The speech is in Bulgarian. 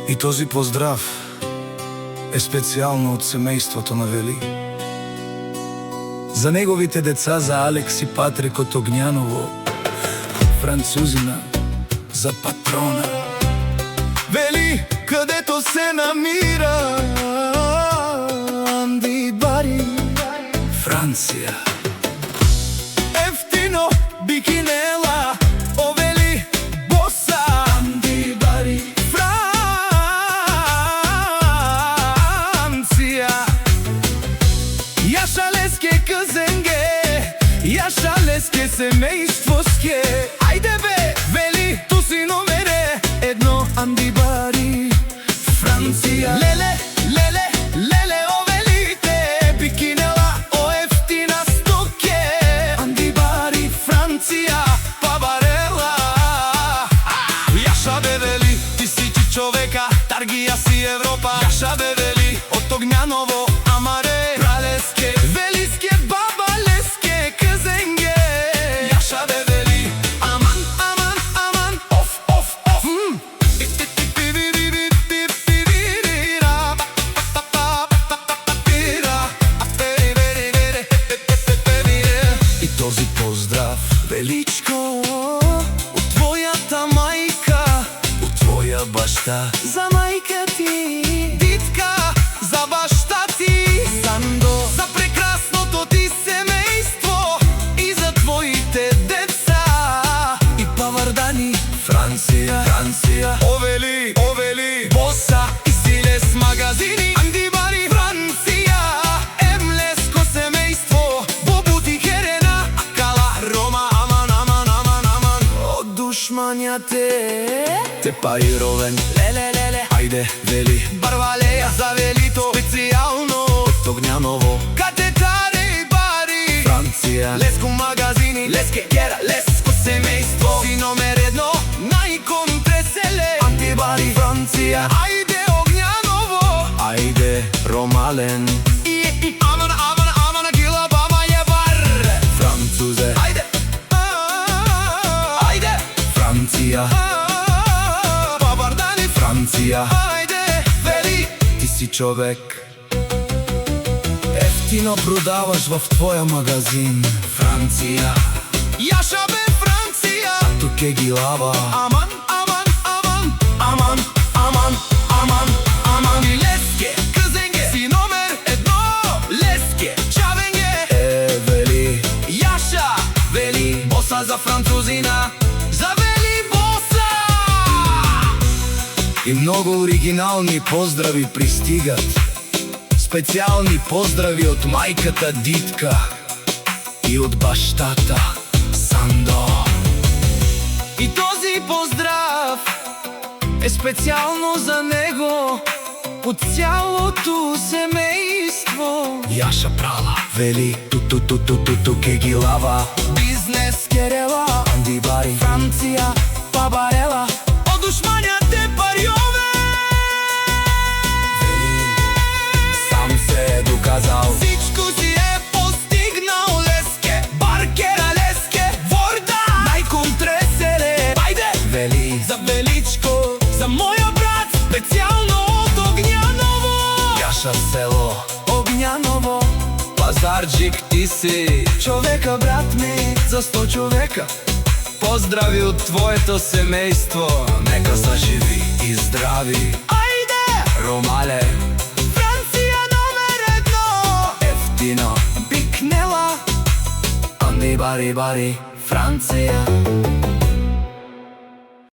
И този поздрав е специјално од семејството на Вели. За неговите деца, за Алекс и Патрик од Огњаново, французина, за патрона. Вели, където се намира Анди Бари, Франција. Ефтино бикинела, о Вели, боса Анди Бари, Франција. Јаша леске къзенге, јаша леске семејствоске. Ајде бе, Вели, ту си номере едно Анди Бари, Франција. Леле, леле, леле, о Велите, бикинела, о ефтина стоке. Анди Бари, Франција, пабарела. Јаша бе, Вели, тисичи човека, таргија си Европа. Јаша бе, Вели, од Огњаново, амаре, пралеске, велиске, бабалеске, къзенге. Јаша бе, Вели, аман, аман, аман, оф, оф, оф. И този поздрав, Величко, от твојата мајка, от твоја башта, за мајка ти, Дитка, за башта ти, Сандо, за прекрасното ти семејство и за твоите деца. И Павардани, Франција, Франција. О Вели, боса и силес магазини. Анди Бари, Франција, емлеско семејство, бобути херена, акала, Рома, аман, аман, аман, аман. Од душмањате те паировен, леле, леле, ајде, Вели, барвалеја за Велито, специјално од Огњаново, катетаре и бари, Франција. Леско магазини, леске гера, леско семејство, си номер едно, најконтреселе, Анди Бари, Франција. Ајде, Огњаново, ајде, Ромален, и аман, аман, аман, гила, бама е бар, французе. Ајде, ајде, Франција, Павардани, Франција. Ајде, Вели, ти си човек. Ефтино продаваш в твоја магазин, Франција. Јаша бе, Франција, тук е гилава. Аман, аман, аман, аман, аман, аман, аман. И леске, къзенге, си номер едно, леске, чавенге. Вели, Јаша, Вели, боса за французина, за Вели боса. И многу оригинални поздрави пристигат. Специјални поздрави од мајката Дитка и од баштата Сандо. И този поздрав е специјално за него, од цялото семејство. Јаша прала, Вели, ту ке ги лава. Бизнес керела, Анди Бари, Франција, пабарела, од душмањате парјове. Сам се е доказал, всичко си е постигнал. Леске, баркера, леске, ворда, најконтреселе. Ајде, Вели, за Величко, за моја брат, специјално од Огњаново. Јаша село, Огњаново, Пазарджик, ти си човека, брат ми, за 100 човека. Поздрави од твоето семејство, нека са живи и здрави. Ајде, Ромале, Франција номер едно, ефтино бикнела, Анди Бари, Бари, Франција.